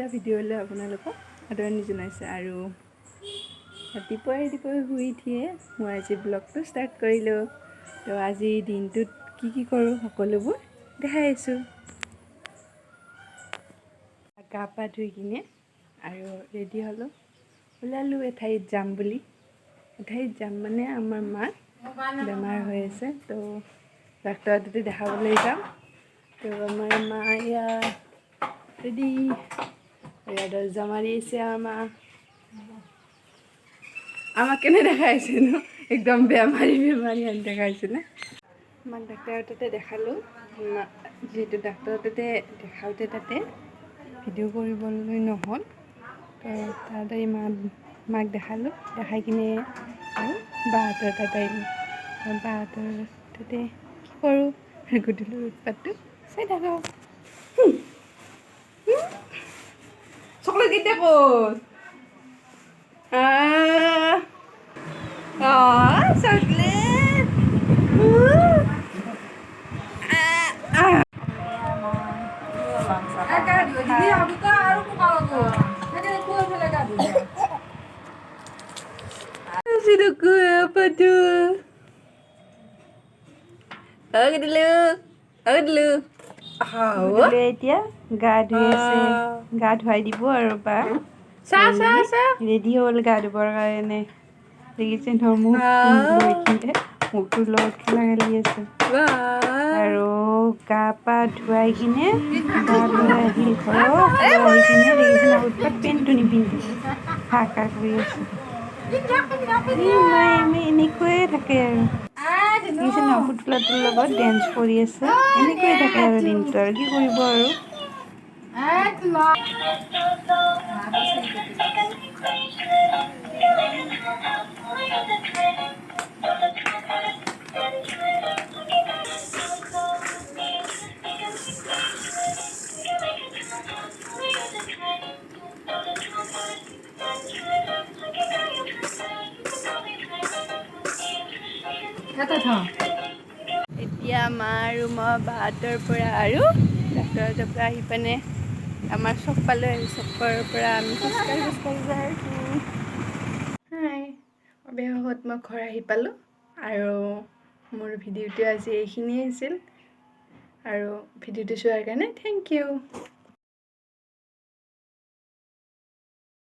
এটা ভিডিঅ'লৈ আপোনালোকক আদৰণি জনাইছোঁ। আৰু ৰাতিপুৱাই শুই উঠিয়ে মই আজি ব্লগটো ষ্টাৰ্ট কৰিলোঁ। তো আজি দিনটোত কি কৰোঁ সকলোবোৰ দেখাই আছোঁ। গা পা ধুই কিনে আৰু ৰেডি হ'লোঁ, ওলালোঁ এঠাইত যাম বুলি। এঠাইত যাম মানে আমাৰ মাৰ বেমাৰ হৈ আছে, তো ডাক্তৰৰ তাতে দেখাবলৈ যাম। তো আমাৰ মা ইয়াত ৰেডি, দৰজা মাৰিয়েছে আমাৰ আমাকে না দেখাইছে ন একদম বেমাৰি আন দেখাইছে না। মাক ডাক্তৰৰ তাতে দেখালোঁ, যিহেতু ডাক্তৰৰ তাতে দেখাওঁতে তাতে ভিডিঅ' কৰিবলৈ নহ'ল, তো তাতে মাক দেখালোঁ। দেখাই কিনে আৰু বাহঁতৰ তাতে আহিলোঁ। বাহঁতৰ তাতে কি কৰোঁ গধূলিৰ উৎপাতটো চাই থাকোঁ। চকলেট কেতিয়া ক'ত? চকলেট এতিয়া গা ধুই আছে, গা ধুৱাই দিব আৰু বা ৰেডি হ'ল গা ধুবৰ কাৰণে। দেখিছে ন মুখটো লগত খেলা খেলি আছে। আৰু গা পা ধুৱাই কিনে গা লৈ আহিল ঘৰত। আহি কিনে দেখিছে ন উৎপাত, পেণ্টটো নিপিন্ধি হাহাকাৰ কৰি আছে। এনেকৈয়ে থাকে আৰু দেখিছে ন পুতলাটোৰ লগত ডেন্স কৰি আছে। এনেকৈয়ে থাকে আৰু দিনটো, আৰু কি কৰিব আৰু। এতিয়া মা আৰু মই বাহঁতৰ পৰা আৰু ডাক্তৰৰ পৰা আহি পিনে আমাৰ চক পালোঁ। আৰু চকৰ পৰা আমি খোজকাঢ়ি যাই আছোঁ। অৱশেষত মই ঘৰ আহি পালোঁ, আৰু মোৰ ভিডিঅ'টো আজি এইখিনিয়ে আছিল। আৰু ভিডিঅ'টো চোৱাৰ কাৰণে থেংক ইউ।